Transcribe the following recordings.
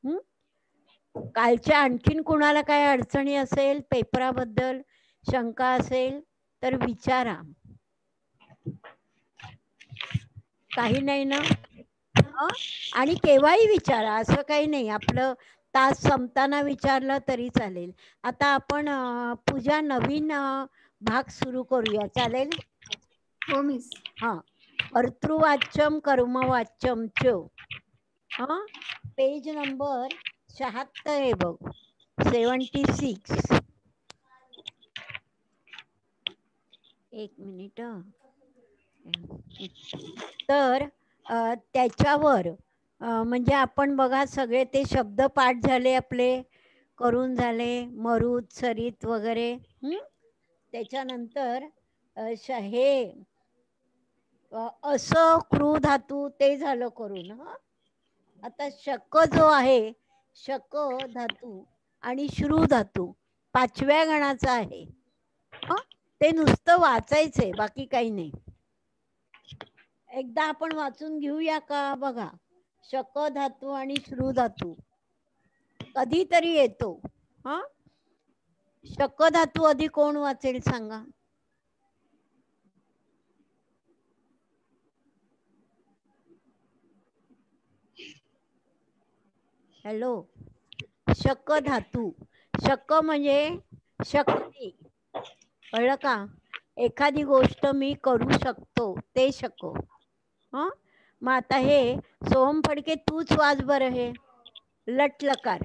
हं? कालच्या आणखीन कुणाला काय अडचणी असेल, पेपराबद्दल शंका असेल तर विचारा. काही नाही ना? आणि केव्हाही विचारा, असं काही नाही. आपलं तास संपताना विचारलं तरी चालेल. आता आपण पूजा नवीन भाग सुरू करूया, चालेल? हो मिस. हां. कर्तृवाच्यम कर्मवाच्यम च. पेज नंबर 76 आहे बघ, 76. एक मिनिट. तर त्याच्यावर म्हणजे आपण बघा सगळे ते शब्द पाठ झाले आपले, करून झाले, मरुत सरित वगैरे. त्याच्यानंतर हे असं क्रू धातू ते झालं करून. आता शक जो आहे, शक धातू आणि श्रू धातू 5व्या गणाचा आहे. ते नुसतं वाचायचंय, बाकी काही नाही. एकदा आपण वाचून घेऊया का? बघा, शक धातू आणि श्रू धातू कधीतरी येतो. शक धातू आधी कोण वाचेल सांगा? हॅलो. शक धातू, शक म्हणजे शक्ती, कळलं का? एखादी गोष्ट मी करू शकतो ते शक. मग आता हे सोहम फडके तूच वाच बरं, हे लट लकार.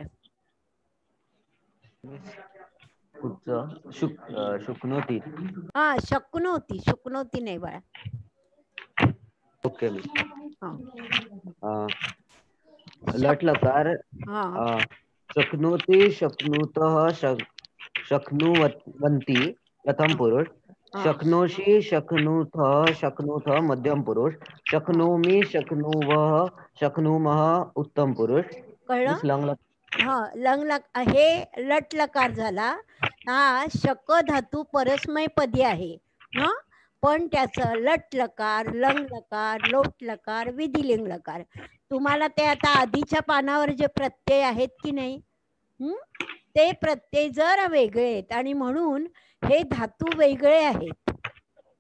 शुकनोती. शकनोती, शुकनोती नाही बाळा. ओके. लट लकार. शक्नोति शक्नुतः शक्नुवन्ति प्रथम पुरुष. शक्नोषि शक्नुतः शक्नुथ मध्यम पुरुष. शक्नोमि शक्नुवः शक्नुमः उत्तम पुरुष. कळलं? लंग हे लट लकार झाला. हा शक धातू परस्मैपदी आहे. पण त्याचं लट लकार, लंग लकार, लोट लकार, विधिलिंग लकार. तुम्हाला ते आता आधीच्या पानावर जे प्रत्यय आहेत की नाही, ते प्रत्यय जरा वेगळे आहेत आणि म्हणून हे धातू वेगळे आहेत.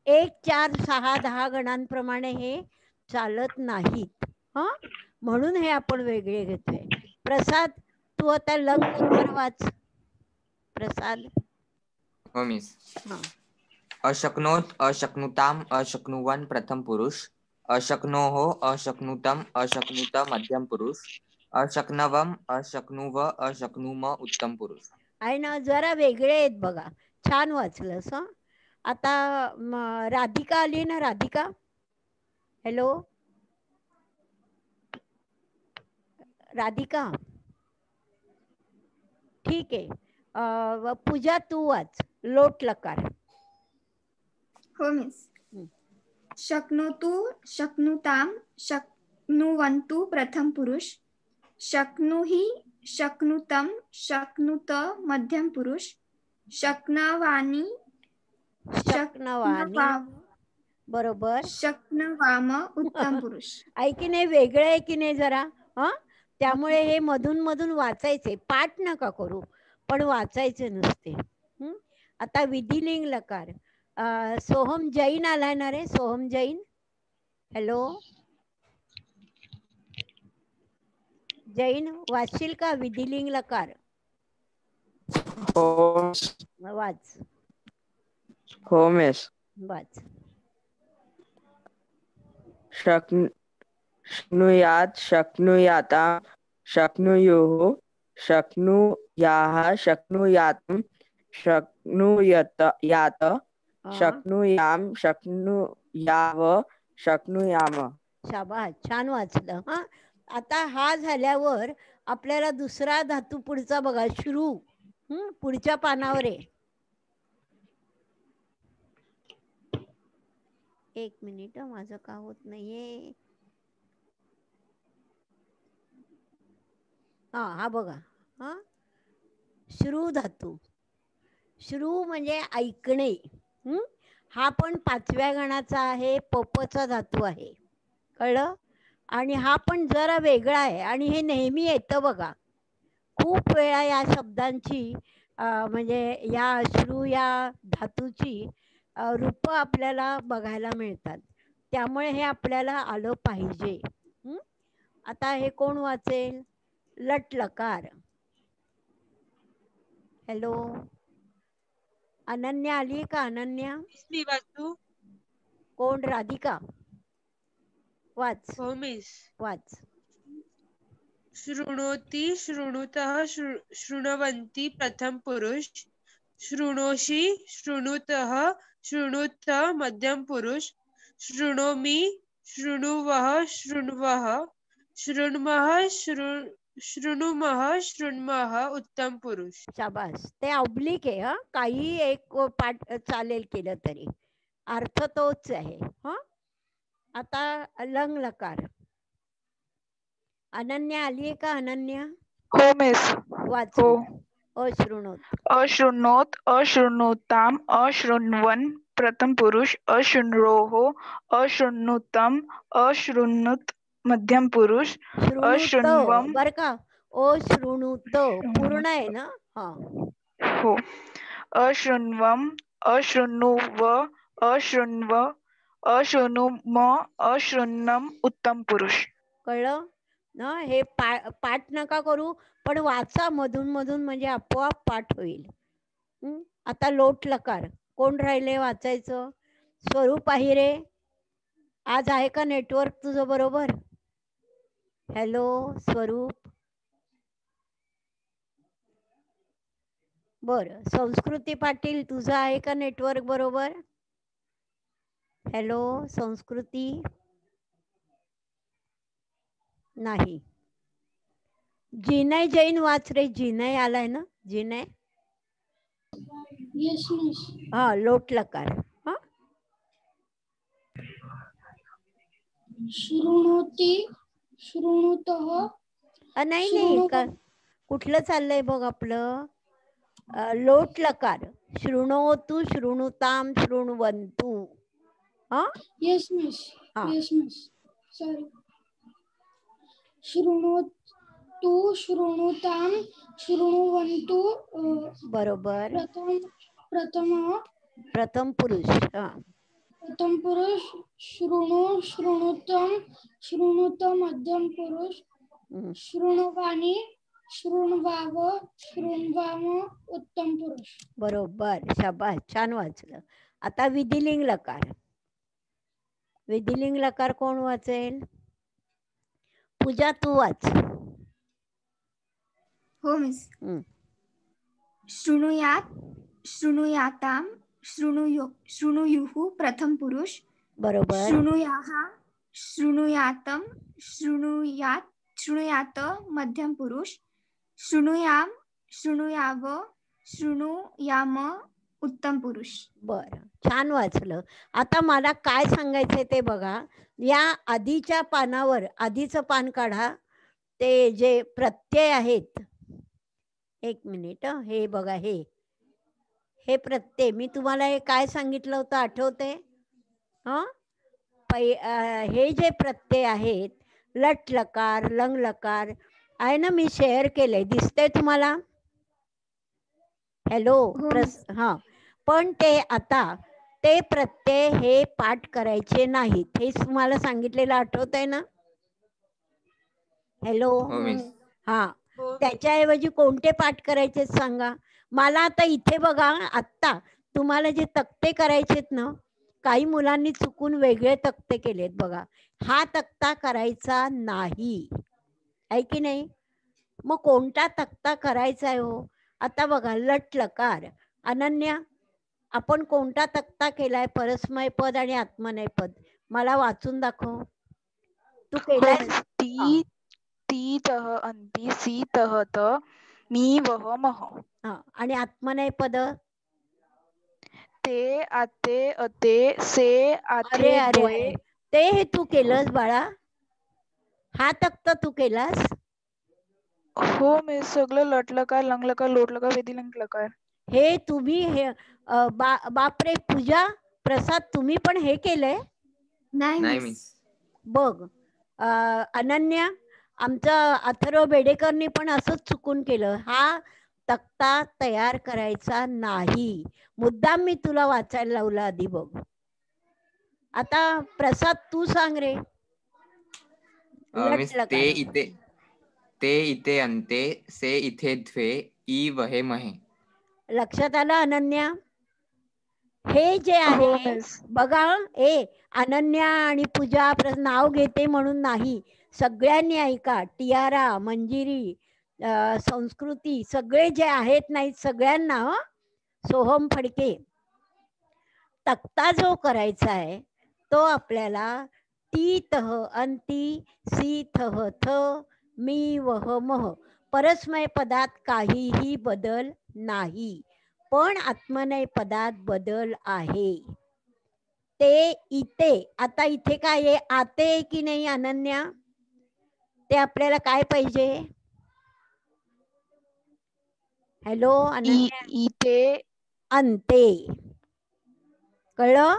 1, 4, 6, 10 गणांप्रमाणे हे चालत नाहीत. म्हणून हे आपण वेगळे घेतोय. प्रसाद, तू आता लंग लकार वाच. प्रसाद. हो मिस. अशक्नोत अशक्नुताम अशक्नुवन प्रथम पुरुष. अशक्नोः अशक्नुतम अशक्नुत मध्यम पुरुष. अशक्नवम अशक्नुव अशक्नुम उत्तम पुरुष. आहे ना, जरा वेगळे आहेत बघा. छान वाचलंस. आता राधिका आली ना, राधिका. हॅलो राधिका. ठीक आहे. पूजा तू वाच लोट लकार. हो मिस. शक्नोतु शक्नुताम शक्नुवन्तु प्रथम पुरुष. शक्नुहि शक्नुतम शक्नुत मध्यम पुरुष. शक्नवानी बरोबर. शक्नवाम उत्तम पुरुष. आहे की नाही, वेगळं आहे की नाही जरा. त्यामुळे हे मधून मधून वाचायचे, पाठ नका करू, पण वाचायचे नुसते. आता विधिलिंग लकार. सोहम जैन आलाय ना रे, सोहम जैन. हॅलो जैन, वाचशील का विधिलिंग लकार? वाच. हो मिस. वाच. शक्नुयात् शक्नुयाता शक्नुयुः शक्नुयाः शक्नुयातं शक्नुयात शक्नुयाम शक्नुयाव शक्नुयाम. शाबास, छान वाचलं. आता हा झाल्यावर आपल्याला दुसरा धातू पुढचा बघा, श्रू. पुढच्या पानावर आहे. एक मिनिट, माझं का होत नाहीये. हा बघा. श्रू धातू. श्रू म्हणजे ऐकणे. हा पण 5व्या गणाचा आहे, पपचा धातू आहे. कळलं? आणि हा पण जरा वेगळा आहे आणि हे नेहमी येतं बघा. खूप वेळा या शब्दांची म्हणजे या अश्रू या धातूची रूप आपल्याला बघायला मिळतात. त्यामुळे हे आपल्याला आलं पाहिजे. आता हे कोण वाचेल? लट लकार. हॅलो, अनन्या आली का? अनन्या मी वाचू? कोण? राधिका वाच. हो मिस. वाच. शृणोति शृणुतः शृण्वन्ति प्रथम पुरुष, शृणोषि शृणुतः शृणुत मध्यम पुरुष, शृणोमि शृणुवः शृण्वः, शृण्मः शृणुमः शृण्मः उत्तम पुरुष. शाबास. ते ऑब्लिक आहे. काही एक पाठ चालेल केलं तरी, अर्थ तोच आहे. आता लंग लकार. अनन्या आली का? अनन्या हो मिस. वाच. हो. अशृणोत अशृणोत अशृणोताम अशृण्वन् प्रथम पुरुष, अशृण्वोः अशृणुतम अशृणुत मध्यम पुरुष, अशृण्वम्. बर का? अशृणुत पूर्ण आहे ना? हो. अशृण्वम् अशृणुव अशृण्व अशृणुम अशृण्वम् उत्तम पुरुष. कळलं ना? हे पाठ नका करू, पण वाचा मधून मधून, म्हणजे आपोआप पाठ होईल. आता लोट लकार. कोण राहिले वाचायचं? स्वरूप आहिरे, आज आहे का नेटवर्क तुझं बरोबर? हॅलो स्वरूप. बर. संस्कृती पाटील, तुझं आहे का नेटवर्क बरोबर? हॅलो संस्कृती. नाही. जिनय जैन वाच रे. जिनय आलाय ना? जिनय. हा लोट लकार. शृणोति शृणुतः. नाही कुठलं चाललंय बघ आपलं? लोट लकार. शृणोतु शृणुताम शृण्वन्तु. Yes miss. Yes miss. Sorry. शृणोतु शृणुताम शृण्वन्तु. बरोबर. प्रथम पुरुष. प्रथम पुरुष. शृणु शृणुतम शृणुत मध्यम पुरुष, शृण्वानि शृण्वाव शृण्वाम उत्तम पुरुष. बरोबर. शाबास. छान वाचलं. आता विधिलिंग लकार. विधिलिंग लकार कोण वाचेल? पूजा तू वाच. हो मिस. शृणुयात शृणुयाताम शृणुयुः प्रथम पुरुष. बरोबर. शृणुयाः शृणुयातम शृणुयात मध्यम पुरुष, शृणुयाम शृणुयाव शृणुयाम उत्तम पुरुष. बर. छान वाचलं. आता मला काय सांगायचंय ते बघा. या आधीच्या पानावर, आधीचं पान काढा. ते जे प्रत्यय आहेत, एक मिनिट. हे बघा, हे प्रत्यय. मी तुम्हाला हे काय सांगितलं होतं आठवते? हे जे प्रत्यय आहेत, लट लकार लंग लकार आहे ना, मी शेअर केलंय. दिसतंय तुम्हाला? हॅलो. पण ते आता ते प्रत्यय हे पाठ करायचे नाहीत. हे तुम्हाला सांगितलेलं आठवतंय ना? हॅलो. त्याच्याऐवजी कोणते पाठ करायचे सांगा मला. आता इथे बघा, आत्ता तुम्हाला जे तक्ते करायचेत ना, काही मुलांनी चुकून वेगळे तक्ते केलेत बघा. हा तक्ता करायचा नाही, आहे की नाही? मग कोणता तक्ता करायचा आहे हो? आता बघा, लट लकार. अनन्या, आपण कोणता तक्ता केलाय? परस्मय पद आणि आत्मनेय पद. मला वाचून दाखव. तू केलाय? ती तह अंती सी तह त मी वह मह. आणि आत्मनेय पद? ते आते अते से आथे द्वे. ते तू केलंस बाळा? हा तक्ता तू केलास? हो मी सगळं लटलकार लंगलकार लोटलकार विधिलिंग लकार. हे तुम्ही हे बापरे. पूजा, प्रसाद, तुम्ही पण हे केलंय? नाही. बघ अनन्या, आमचं अथर्व बेडेकरनी पण असंच चुकून केलं. हा तक्ता तयार करायचा नाही. मुद्दाम मी तुला वाचायला लावला आधी बघ. आता प्रसाद तू सांग रे. मिस ते इथे अंते से इथे द्वे ई वहे महे. लक्षात आलं अनन्या? हे जे आहे बघा, अनन्या आणि पूजा नाव घेते म्हणून नाही, सगळ्यांनी ऐका. टियारा, मंजिरी, संस्कृती सगळे जे आहेत नाही सगळ्यांना, सोहम फडके, तक्ता जो करायचा आहे तो आपल्याला ती तह अंती सी थह थ मी वह मह, परस्मय पदात काहीही बदल नाही, पण आत्मनेय पदात बदल आहे. ते इथे, आता इथे काय आहे, आते की नाही अनन्या? ते आपल्याला काय पाहिजे? हॅलो अनन्या? इथे अंते, कळलं?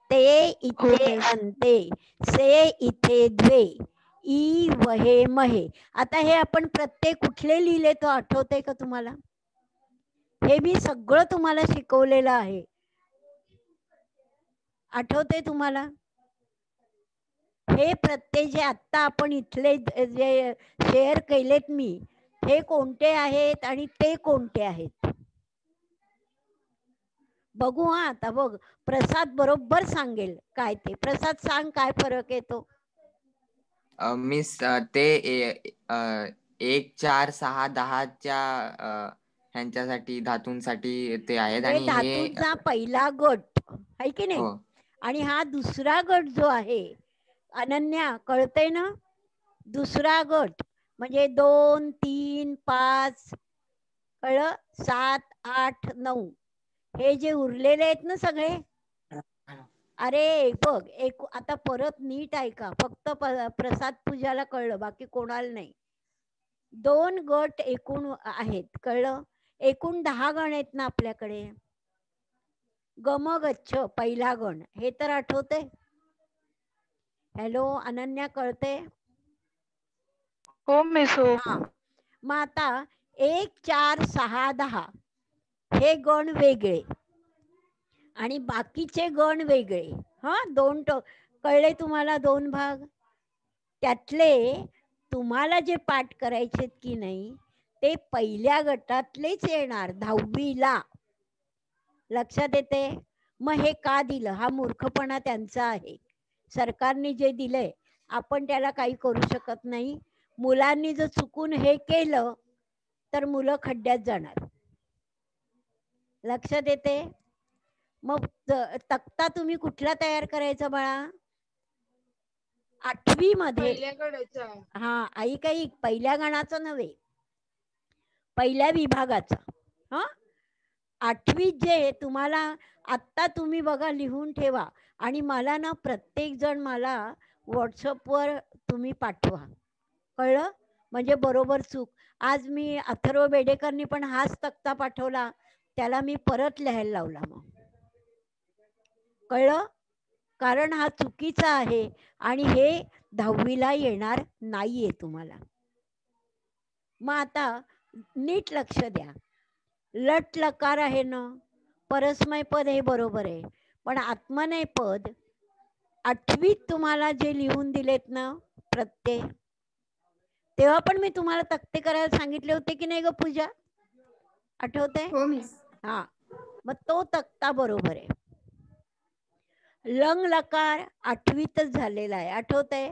ते इथे अंते से इथे द्वे ई वहे महे. आता हे आपण प्रत्येक कुठले लिहिले तो आठवते का तुम्हाला? हे मी सगळं तुम्हाला शिकवलेलं आहे, आठवते तुम्हाला? हे प्रत्येक जे आता आपण इथले जे शेअर केलेत मी, हे कोणते आहेत आणि ते कोणते आहेत बघू. हा आता बघ, प्रसाद बरोबर सांगेल काय ते. प्रसाद सांग काय फरक येतो? मिस ते 1, 4, 6, 10च्या ह्यांच्यासाठी धातूंसाठी ते आहेत. आणि धातूंचा पहिला गट आहे की नाही, आणि हा दुसरा गट जो आहे अनन्या, कळतंय ना? दुसरा गट म्हणजे 2, 3, 5, कळलं? 7, 8, 9 हे जे उरलेले आहेत ना सगळे. अरे बघ, आता परत नीट ऐका, फक्त प्रसाद पूजाला कळलं, बाकी कोणाला नाही. 2 गट एकूण आहेत, कळलं? एकूण 10 गण आहेत ना आपल्याकडे. गम गच्छ पहिला गण, हे तर आठवते? हॅलो अनन्या, कळते? हो मिस हो. मग आता 1, 4, 6, 10 हे गण वेगळे आणि बाकीचे गण वेगळे. हा, 2 कळले तुम्हाला? 2 भाग. त्यातले तुम्हाला जे पाठ करायचे की नाही ते पहिल्या गटातलेच येणार 10वीला. लक्षात येते? मग हे का दिलं? हा मूर्खपणा त्यांचा आहे. सरकारने जे दिलंय आपण त्याला काही करू शकत नाही. मुलांनी जर चुकून हे केलं तर मुलं खड्ड्यात जाणार. लक्षात येते? मग तक्ता तुम्ही कुठला तयार करायचा बाळा? 8वी मध्ये. हा, ऐक, पहिल्या गणाचा नव्हे, पहिल्या विभागाचा. हा, 8वीत जे तुम्हाला आत्ता तुम्ही बघा लिहून ठेवा आणि मला ना प्रत्येक जण मला व्हॉट्सअपवर तुम्ही पाठवा, कळलं? म्हणजे बरोबर चूक. आज मी अथर्व बेडेकरनी पण हाच तक्ता पाठवला, त्याला मी परत लिहायला लावला. मग कळलं? कारण हा चुकीचा आहे आणि हे 10वीला येणार नाहीये तुम्हाला. मग आता नीट लक्ष द्या. लट लकार आहे ना, परस्मय पद हे बरोबर आहे, पण आत्मनेय पद 8वीत तुम्हाला जे लिहून दिलेत ना प्रत्यय, तेव्हा पण मी तुम्हाला तक्ते करायला सांगितले होते की नाही ग पूजा? आठवते? हो मिस. हा, मग तो तक्ता बरोबर आहे. लंग लकार 8वीतच झालेला आहे, आठवतंय?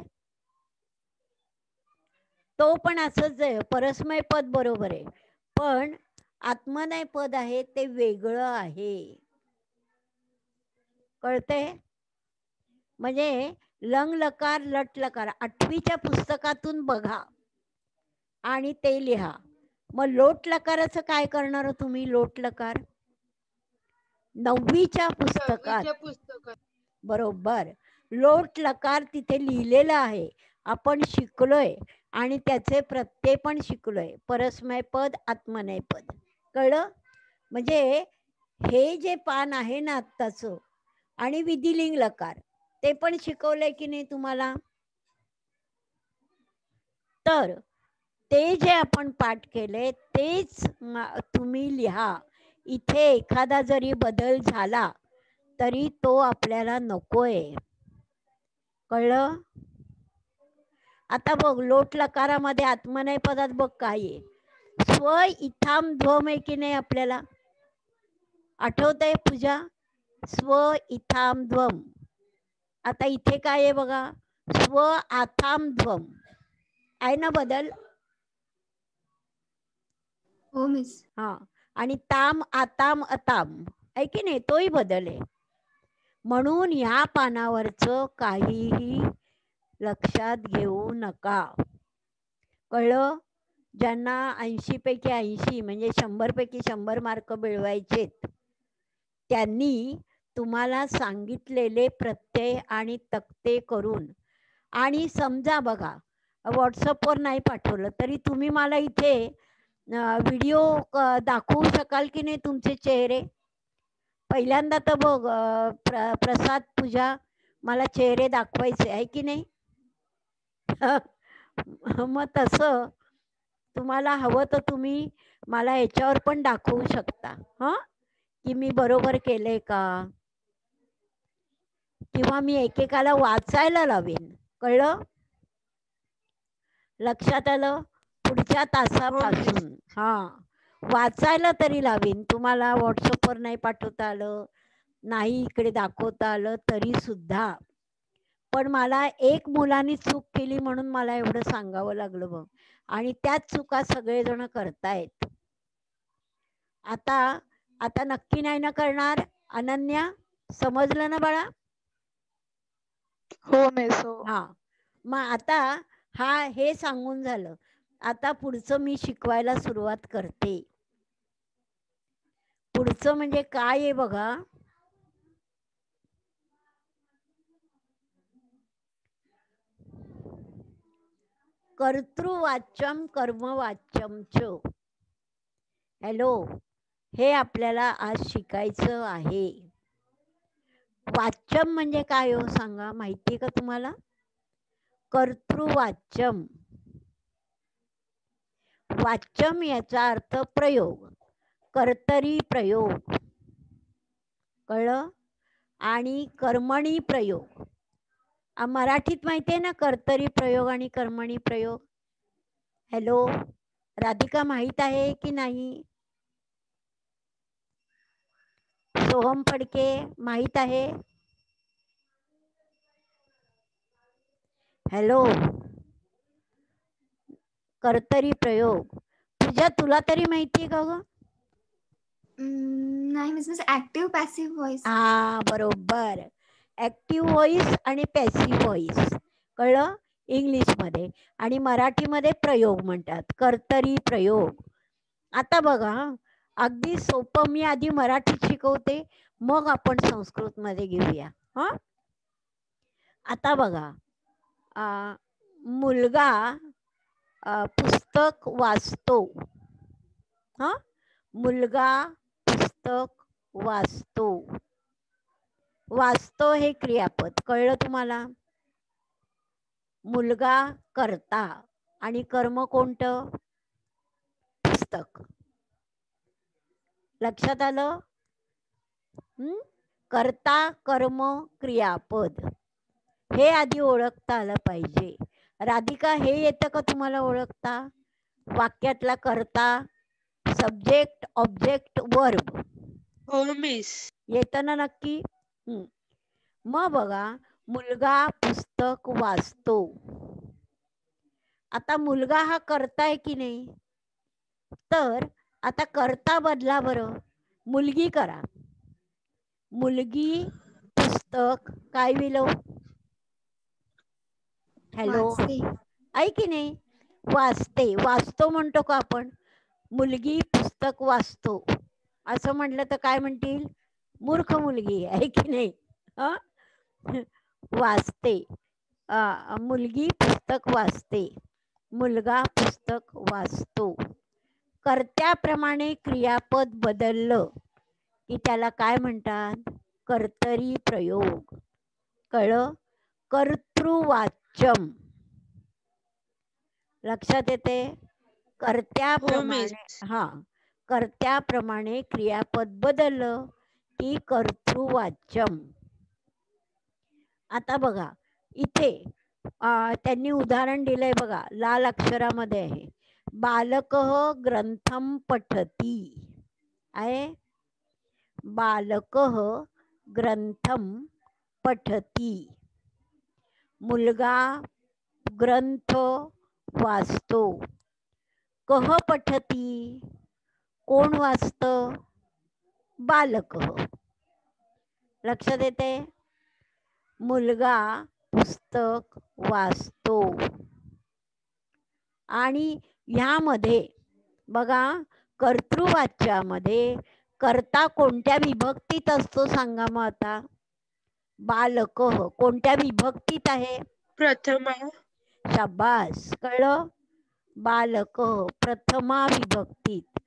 तो पण असंच आहे, परस्मय पद बरोबर आहे, पण आत्मनेय पद आहे ते वेगळं आहे. कळते? म्हणजे लंग लकार लट लकार 8वीच्या पुस्तकातून बघा आणि ते लिहा. मग लोट लकाराचं काय करणार तुम्ही? लोट लकार 9वीच्या पुस्तकात बरोबर लोट लकार तिथे लिहिलेला आहे, आपण शिकलोय आणि त्याचे प्रत्यय पण शिकलोय, परस्मय पद आत्मनेय पद. कळलं? म्हणजे हे जे पान आहे ना आत्ताचं, आणि विधिलिंग लकार ते पण शिकवलंय की नाही तुम्हाला? तर ते जे आपण पाठ केले तेच तुम्ही लिहा. इथे एखादा जरी बदल झाला तरी तो आपल्याला नकोय. कळलं? आता बघ, लोट लकारामध्ये आत्मनेय पदात बघ काय आहे, स्व इथाम ध्वम आहे की नाही आपल्याला आठवतंय पूजा? स्व इथाम ध्वम. आता इथे काय आहे बघा, स्व आथाम ध्वम आहे ना बदल? हो मिस. हा, आणि ताम आताम अताम आहे की नाही, तोही बदल आहे. म्हणून ह्या पानावरचं काहीही लक्षात घेऊ नका. कळलं? ज्यांना 80 पैकी 80 म्हणजे 100 पैकी 100 मार्क मिळवायचेत त्यांनी तुम्हाला सांगितलेले प्रत्यय आणि तक्ते करून, आणि समजा बघा व्हॉट्सअपवर नाही पाठवलं तरी तुम्ही मला इथे व्हिडिओ दाखवू शकाल की नाही तुमचे चेहरे? पहिल्यांदा तर बघ प्रसाद पूजा मला चेहरे दाखवायचे आहे की नाही? मग तसं तुम्हाला हवं तर तुम्ही मला याच्यावर पण दाखवू शकता हं, की मी बरोबर केले का, किंवा मी एकेकाला वाचायला लावेन. कळलं? लक्षात आलं? पुढच्या तासापासून हा वाचायला तरी लावीन. तुम्हाला व्हॉट्सअपवर नाही पाठवता आलं, नाही इकडे दाखवता आलं तरी सुद्धा, पण मला एक मुलाने चूक केली म्हणून मला एवढं सांगावं लागलं बघ, आणि त्याच चुका सगळेजण करतायत. आता नक्की नाही ना करणार अनन्या? समजलं ना बाळा? हो मिस. हो. हा, मग आता हे सांगून झालं. आता पुढचं मी शिकवायला सुरुवात करते. पुढचं म्हणजे काय आहे बघा, कर्तृवाच्यम कर्मवाच्यम च. हॅलो, हे आपल्याला आज शिकायचं आहे. वाच्यम म्हणजे काय हो सांगा, माहिती का तुम्हाला? कर्तृवाच्यम. वाच्यम याचा अर्थ प्रयोग, कर्तरी प्रयोग. कळलं? आणि कर्मणी प्रयोग. मराठीत माहिती आहे ना कर्तरी प्रयोग आणि कर्मणी प्रयोग? हॅलो राधिका, माहित आहे की नाही? सोहम फडके माहित आहे? हॅलो, कर्तरी प्रयोग. तुझ्या तुला तरी माहितीये का ग? नाही मिस. Active passive voice. हा बरोबर, ऍक्टिव्ह व्हॉइस आणि पॅसिव्ह व्हॉइस. कळलं? इंग्लिशमध्ये. आणि मराठीमध्ये प्रयोग म्हणतात, कर्तरी प्रयोग. आता बघा, अगदी सोपं, मी आधी मराठीत शिकवते मग आपण संस्कृत मध्ये घेऊया. हा, आता बघा, मुलगा पुस्तक वाचतो. हा, मुलगा पुस्तक वाचतो. वाचतो हे क्रियापद. कळलं तुम्हाला? मुलगा कर्ता आणि कर्म कोणतं? पुस्तक. लक्षात आलं? कर्ता कर्म क्रियापद हे आधी ओळखता आलं पाहिजे. राधिका, हे येतं का तुम्हाला ओळखता? वाक्यातला कर्ता, सब्जेक्ट, ऑब्जेक्ट, वर्ब. हो मिस. येतं ना नक्की? मग बघा, मुलगा पुस्तक वाचतो. आता मुलगा हा कर्ता आहे की नाही? तर आता कर्ता बदला बरं, मुलगी करा. मुलगी पुस्तक काय विलो? हॅलो, आहे की नाही? वाचते. वाचतो म्हणतो का आपण? मुलगी पुस्तक वाचतो असं म्हटलं तर काय म्हणतील? मूर्ख मुलगी आहे की नाही? वाचते, मुलगी पुस्तक वाचते, मुलगा पुस्तक वाचतो. कर्त्याप्रमाणे क्रियापद बदललं की त्याला काय म्हणतात? कर्तरी प्रयोग. कळलं? कर्तृवाच्यम. लक्षात येते? कर्त्याप्रमाणे हा कर्त्याप्रमाणे क्रियापद बदललं की कर्तृवाच्यम. आता बघा इथे त्यांनी उदाहरण दिलंय बघा, लाल अक्षरामध्ये आहे. बालकः ग्रंथम पठती आहे. बालकः ग्रंथम पठती. मुलगा ग्रंथ वाचतो. कह पठती, कोण वाचतं? बालकः. लक्षात येते? मुलगा पुस्तक वाचतो. आणि ह्यामध्ये बघा कर्तृवाच्यामध्ये कर्ता कोणत्या विभक्तीत असतो सांगा मग आता? बालकः कोणत्या विभक्तीत आहे? प्रथमा. शाबास, कळलं? बालकः प्रथमा विभक्तीत.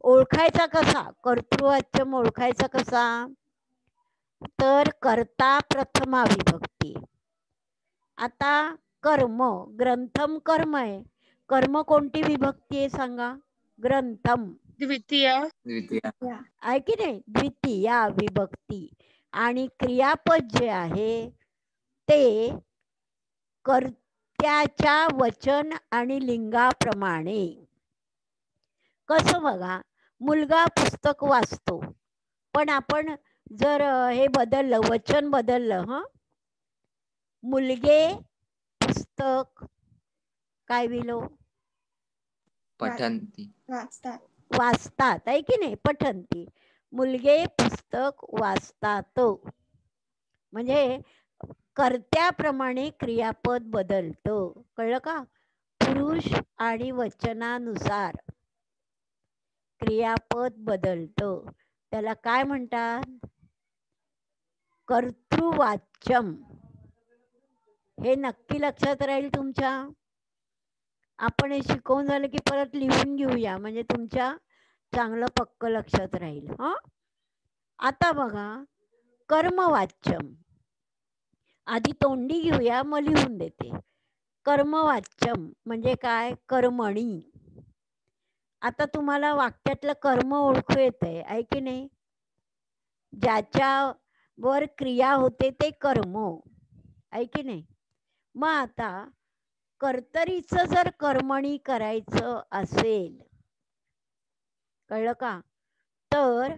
ओळखायचा कसा कर्तृवाच्यम? ओळखायचा कसा? तर कर्ता प्रथमा विभक्ती. आता कर्म, ग्रंथम कर्म आहे. कर्म कोणती विभक्ती आहे सांगा? ग्रंथम द्वितीया. आहे की नाही? द्वितीया विभक्ती. आणि क्रियापद जे आहे ते कर्त्याच्या वचन आणि लिंगाप्रमाणे. कसं बघा, मुलगा पुस्तक वाचतो, पण आपण जर हे बदललं, वचन बदललं, मुलगे पुस्तक काय विलो? पठंती. वाचतात आहे की नाही? पठंती. मुलगे पुस्तक वाचतात. म्हणजे कर्त्याप्रमाणे क्रियापद बदलतं. कळलं का? पुरुष आणि वचनानुसार क्रियापद बदलतं. त्याला काय म्हणतात? कर्तृवाच्यम. हे नक्की लक्षात राहील तुमच्या. आपण हे शिकवून झालं की परत लिहून घेऊया, म्हणजे तुमच्या चांगलं पक्क लक्षात राहील. आता बघा कर्मवाच्यम. आधी तोंडी घेऊया, मग लिहून देते. कर्मवाच्यम म्हणजे काय? कर्मणी. आता तुम्हाला वाक्यातलं कर्म ओळखू येतंय आहे की नाही? ज्याच्यावर क्रिया होते ते कर्म आहे की नाही? मग आता कर्तरीचं जर कर्मणी करायचं असेल, कळलं का? तर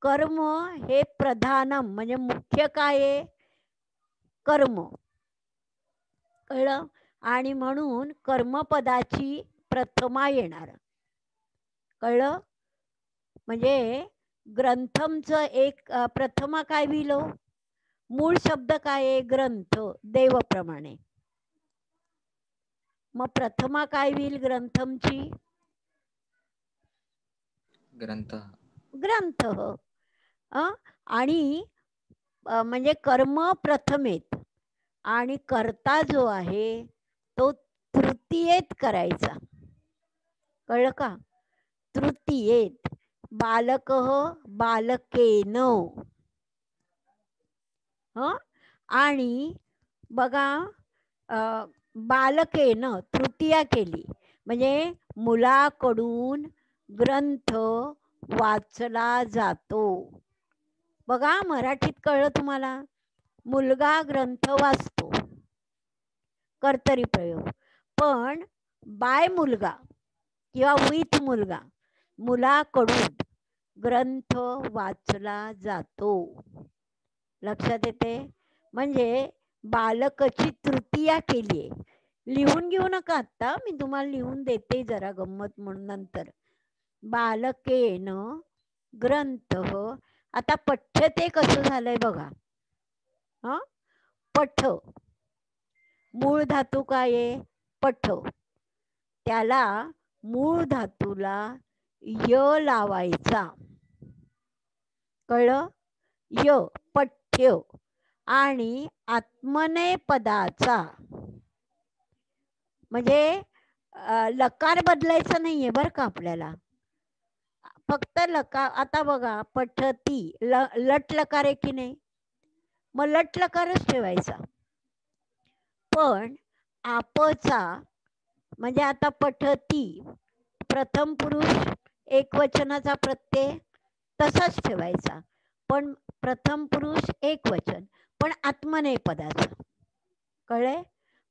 कर्म हे प्रधानम म्हणजे मुख्य काय आहे? कर्म. कळलं? आणि म्हणून कर्मपदाची प्रथमा येणार. कळलं? म्हणजे ग्रंथमचं एक प्रथमा काय विलो? मूळ शब्द काय आहे? ग्रंथ, देवप्रमाणे. मग प्रथमा काय होईल ग्रंथमची? ग्रंथ. ग्रंथ. आणि म्हणजे कर्म प्रथमेत आणि कर्ता जो आहे तो तृतीयेत करायचा. कळलं का? तृतीयेत. बालकः बालकेन. आणि बघा बालकेन तृतीया केली म्हणजे मुलाकडून ग्रंथ वाचला जातो. बघा मराठीत कळलं तुम्हाला? मुलगा ग्रंथ वाचतो, कर्तरी प्रयोग. पण बाय मुलगा किंवा विथ मुलगा, मुलाकडून ग्रंथ वाचला जातो. लक्षात येते? म्हणजे बालकाची तृतीया केली आहे. लिहून घेऊ नका आता, मी तुम्हाला लिहून देते जरा गंमत म्हणून नंतर. बालकेन ग्रंथ. आता पठ्यते कसं झालंय बघा. पठ मूळ धातू काय आहे? पठ. त्याला मूळ धातूला य लावायचा. कळलं? य पठ्य. आणि आत्मनेय पदाचा म्हणजे लकार बदलायचा नाहीये बरं का आपल्याला, फक्त लकार. आता बघा पठती लट लकार आहे की नाही? मग लट लकारच ठेवायचा. पण आपचा म्हणजे आता पठती प्रथम पुरुष एकवचनाचा प्रत्यय तसाच ठेवायचा, पण प्रथम पुरुष एकवचन पण आत्मनेपदाचा. कळले?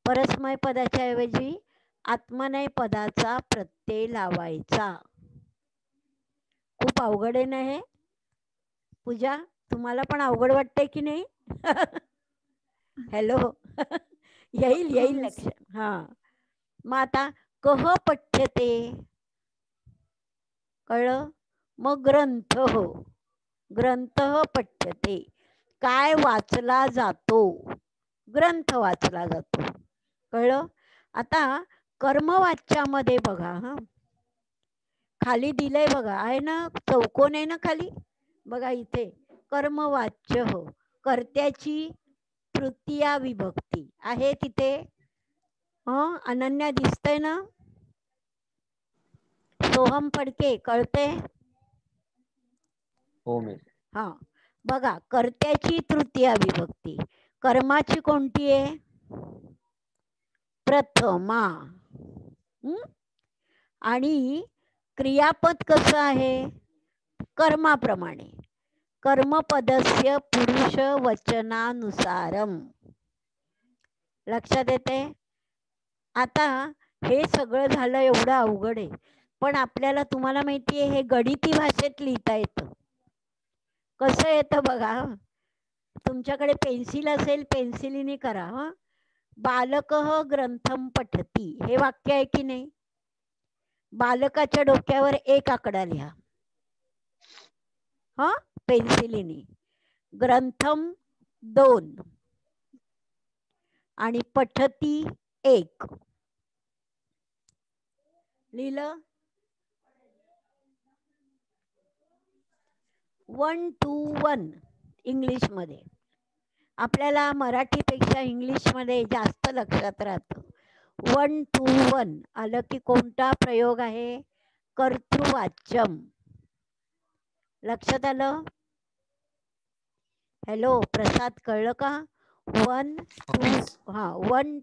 परस्मय पदाच्या ऐवजी आत्मनेय पदाचा प्रत्यय लावायचा. खूप अवघड आहे ना हे? पूजा, तुम्हाला पण अवघड वाटतंय की नाही? हॅलो. येईल येईल लक्ष. हा, मग आता कह पठ्यते, कळलं? मग ग्रंथ हो, ग्रंथ पठ्यते, काय वाचला जातो, ग्रंथ वाचला जातो. कळलं? आता कर्मवाच्यामध्ये बघा, हा खाली दिलंय बघा, आहे ना, चौकोन आहे ना खाली बघा इथे, कर्मवाच्य हो, कर्त्याची तृतीया विभक्ती आहे तिथे. अनन्या दिसतंय ना? सोहम फडके कळते? हो मिस. हा, बघा कर्त्याची तृतीया विभक्ती, कर्माची कोणती आहे? प्रथमा. आणि क्रियापद कसं आहे? कर्माप्रमाणे, कर्मपदस्य पुरुष वचनानुसारम. लक्षात येते? आता हे सगळं झालं, एवढं अवघड आहे, पण आपल्याला तुम्हाला माहिती आहे हे गणिती भाषेत लिहिता येतं. कसं येतं बघा, तुमच्याकडे पेन्सिल असेल पेन्सिलीने करा. हा, बालकः ग्रंथम पठती हे वाक्य आहे की नाही? बालकाच्या डोक्यावर एक आकडा लिहा, हा, पेन्सिलीने. ग्रंथम 2 आणि पठती 1 लिहिलं. 1 to 1 इंग्लिश मध्ये. आपल्याला मराठीपेक्षा इंग्लिश मध्ये जास्त लक्षात राहतं. 1 to 1 आलं की कोणता प्रयोग आहे? कर्तृवाच्यम. लक्षात आलं? हॅलो प्रसाद, कळलं का? 1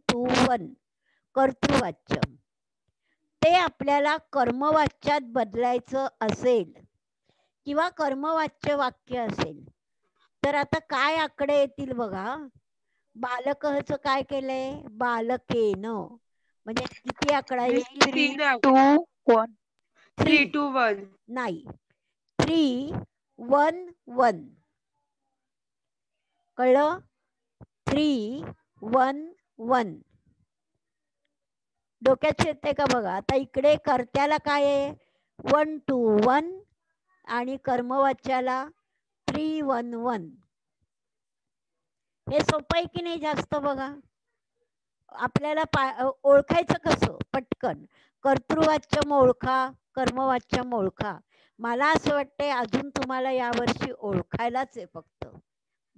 to 1 कर्तृवाच्यम. ते आपल्याला कर्मवाच्यात बदलायचं असेल किंवा कर्मवाच्य वाक्य असेल तर आता काय आकडे येतील बघा. बालकचं काय केलंय? बालकेन, म्हणजे किती आकडा येईल? 3 2 1 3 to 1 नाही, 3 1 1. कळलं? 3 1 1. डोक्यात येते का बघा? आता इकडे कर्त्याला काय आहे? 1 to 1 आणि कर्मवाच्याला 3 1 1. हे सोपं आहे की नाही जास्त? बघा आपल्याला ओळखायचं कसं पटकन? कर्तृवाच्यम ओळखा, कर्मवाच्यम ओळखा. मला असं वाटतंय अजून तुम्हाला यावर्षी ओळखायलाच आहे, फक्त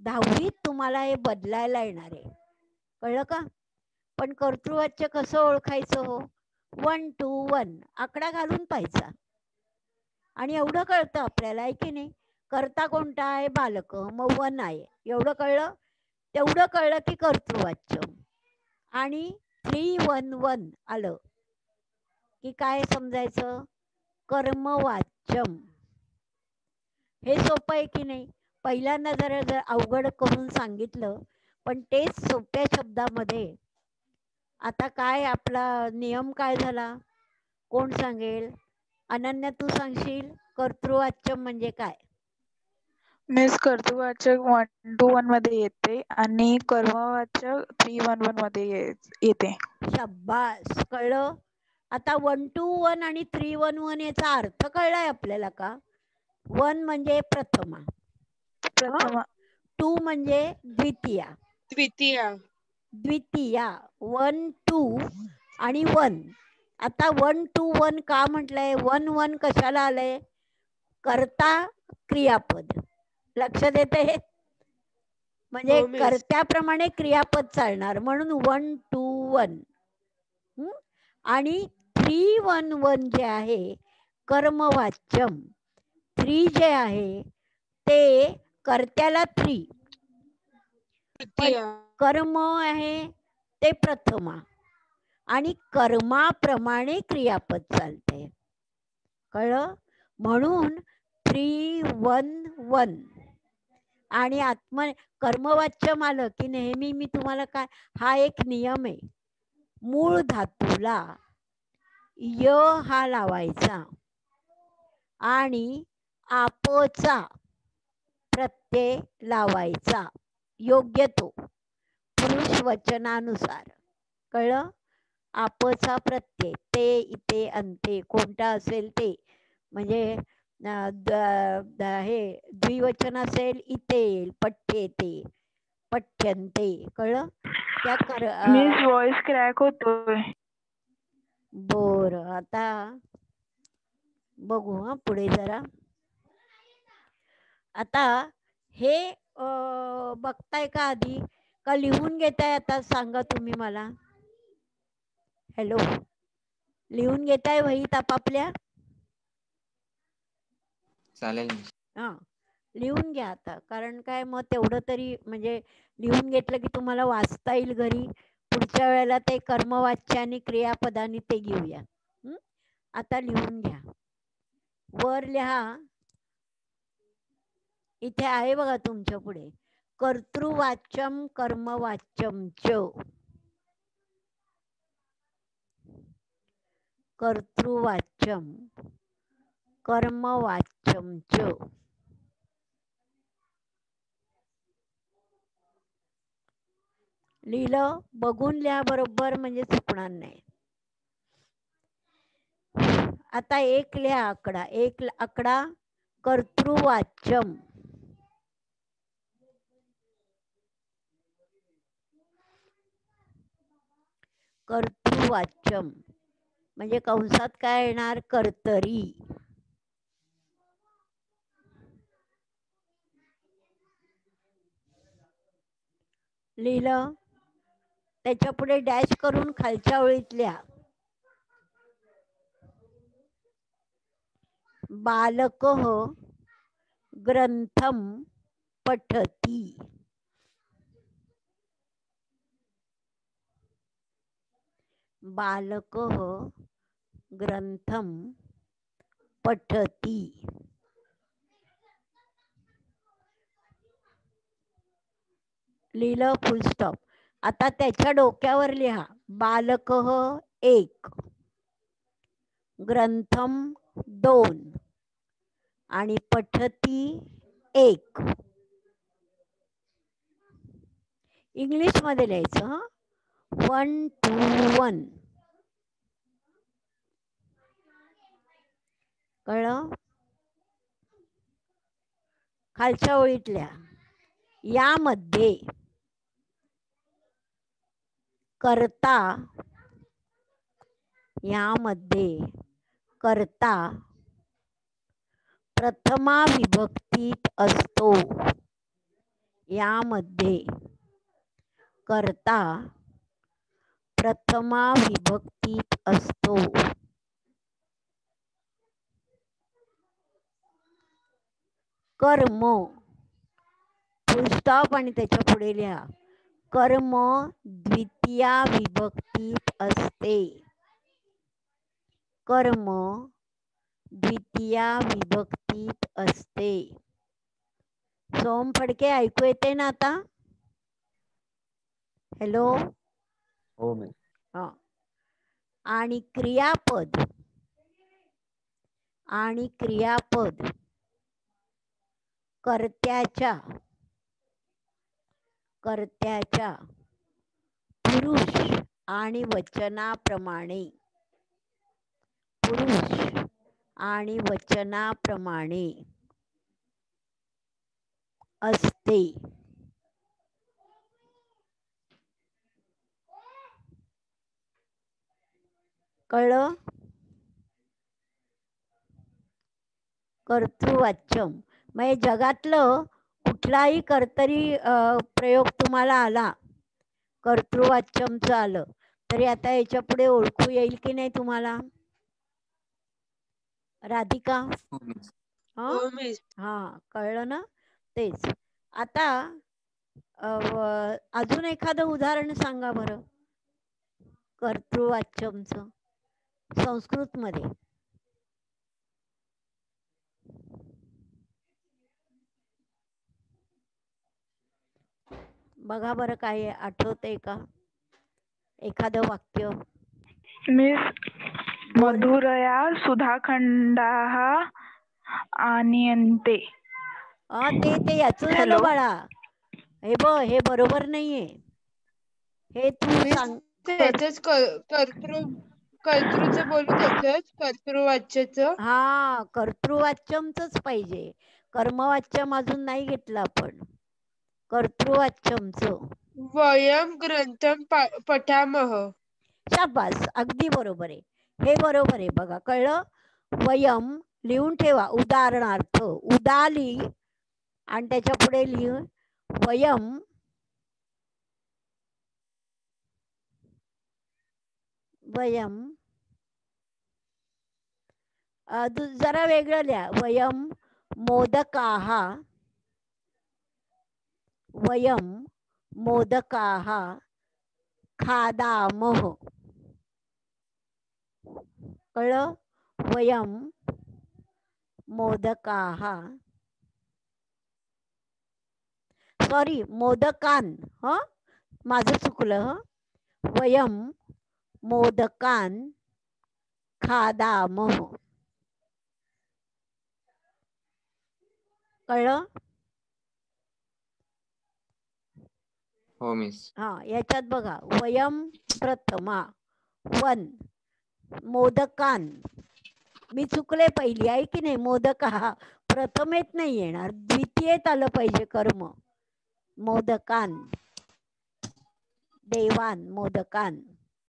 10वीत तुम्हाला हे बदलायला येणार आहे. कळलं का? पण कर्तृवाच्य कसं ओळखायचं हो? 1 to 1 आकडा घालून पाहायचा आणि एवढं कळतं आपल्याला, आहे की नाही? कर्ता कोणता आहे? बालक, मग 1 आहे, एवढं कळलं. तेवढं कळलं की कर्तृवाच्य. आणि 3 1 1 आलं की काय समजायचं? कर्मवाच्यम. हे सोपं आहे की नाही? पहिल्यांदा जर अवघड करून सांगितलं, पण तेच सोप्या शब्दामध्ये. आता काय आपला नियम काय झाला? कोण सांगेल? अनन्या तू सांगशील कर्तृवाच्यम म्हणजे काय? मिस कर्तृवाचक 1 to 1 मध्ये येते आणि कर्मवाचक 3 1 1 मध्ये येते. शाबास, कळलं. आता 1 to 1 आणि 3 1 1 याचा अर्थ कळलाय आपल्याला का? 1 म्हणजे प्रथमा, 2 म्हणजे द्वितीया, द्वितीया 1 2 आणि 1. आता 1 to 1 का म्हटलंय? 1 1 कशाला आलंय? कर्ता क्रियापद. लक्षात येते? म्हणजे कर्त्याप्रमाणे क्रियापद चालणार, म्हणून 1 to 1. आणि 3 1 1 जे आहे कर्मवाच्यम. 3 जे आहे ते कर्त्याला 3, कर्म आहे ते प्रथमा. आणि कर्माप्रमाणे क्रियापद चालते. कळलं? म्हणून 3-1-1 आणि कर्मवाच्यम आलं की नेहमी मी तुम्हाला काय, हा एक नियम आहे, मूळ धातूला य हा लावायचा आणि आपचा प्रत्यय लावायचा योग्य तो पुरुष वचनानुसार. कळलं? आपचा प्रत्यय ते इथे अंते कोणता असेल ते, म्हणजे हे द्विवचन असेल इथे येईल, पठ्येते पठ्यन्ते. कळलं? त्या मिस व्हॉइस क्रॅक होतोय. बरं, आता बघू हा पुढे जरा. आता हे बघताय का आधी का लिहून घेताय? आता सांगा तुम्ही मला. हॅलो, लिहून घेताय वहीत आपापल्या? चालेल. हा, लिहून घ्या आता, कारण काय मग तेवढं तरी म्हणजे लिहून घेतलं की तुम्हाला वाचता येईल घरी. पुढच्या वेळेला ते कर्मवाच्य आणि क्रियापदानी ते घेऊया. आता लिहून घ्या. वर लिहा, इथे आहे बघा तुमच्या पुढे, कर्तृवाच्यम कर्मवाच्यम च. कर्तृवाच्यम कर्मवाच्यम च. लिहिलं? बघून लिहा बरोबर, म्हणजे चुकणार नाही. आता एक लिहा आकडा, एक आकडा कर्तृवाच्यम. कर्तृवाच्यम म्हणजे कंसात काय येणार? कर्तरी. लिहिलं? त्याच्या पुढे डॅश करून खालच्या ओळीत लिहा, बालकः ग्रंथम पठती. बालकः ग्रंथम पठती. लिहिलं? फुल स्टॉप. आता त्याच्या डोक्यावर लिहा, बालकः 1, ग्रंथम 2 आणि पठती 1. इंग्लिश मध्ये लिहायचं. 1, 2, 1. कळलं? खालच्या ओळीत लिहा, यामध्ये कर्ता, यामध्ये कर्ता प्रथमा विभक्तीत असतो. यामध्ये कर्ता प्रथमा विभक्तीत असतो. कर्म, फुल स्टॉप आणि त्याच्या पुढे लिहा, कर्म द्वितीया विभक्तीत असते. कर्म द्वितीया विभक्तीत असते. सोम फडके, ऐकू येते ना आता? हॅलो. हो मी. हा. आणि क्रियापद, आणि क्रियापद कर्त्याच्या पुरुष आणि वचनाप्रमाणे, पुरुष आणि वचनाप्रमाणे असते. कळलं? कर्तृवाच्यम म्हणजे जगातलं कुठलाही कर्तरी प्रयोग तुम्हाला आला, कर्तृवाच्यमचं आलं तरी आता याच्या पुढे ओळखू येईल की नाही तुम्हाला? राधिका? हा, कळलं ना? तेच. आता अजून एखादं उदाहरण सांगा बरं. कर्तृवाच्यमचं संस्कृत मध्ये? बघा बरं काय आठवतंय का एखादं वाक्य? मिस मधुरया सुधाखंडाः आनयन्ते. ते याच झालं हॅलो. बाळा. हे बरोबर नाहीये. हे तू सांग. त्याच कर्तृचं बोलू त्याच कर्तृवाच्याचं. हा कर्तृवाच्यमच पाहिजे. कर्मवाच्यम अजून नाही घेतलं आपण. कर्तृवाच्यमचं. वयम ग्रंथम पठामः. शाबास, अगदी बरोबर आहे. हे बरोबर आहे बघा, कळलं? वयम लिहून ठेवा. उदाहरणार्थ उदाली आणि त्याच्या पुढे लिहून वयम जरा वेगळं लिहा. वयम मोदकाः खादामः. कळलं? वयम मोदकाः, सॉरी मोदकान, माझं चुकलं. वयम मोदकान खादामः. कळलं? हो मिस. याच्यात बघा वयम प्रथमा वन मोदकान. मी चुकले पहिली आहे की नाही. मोदका प्रथमेत नाही येणार, द्वितीयेत आलं पाहिजे कर्म. मोदकान देवान मोदकान.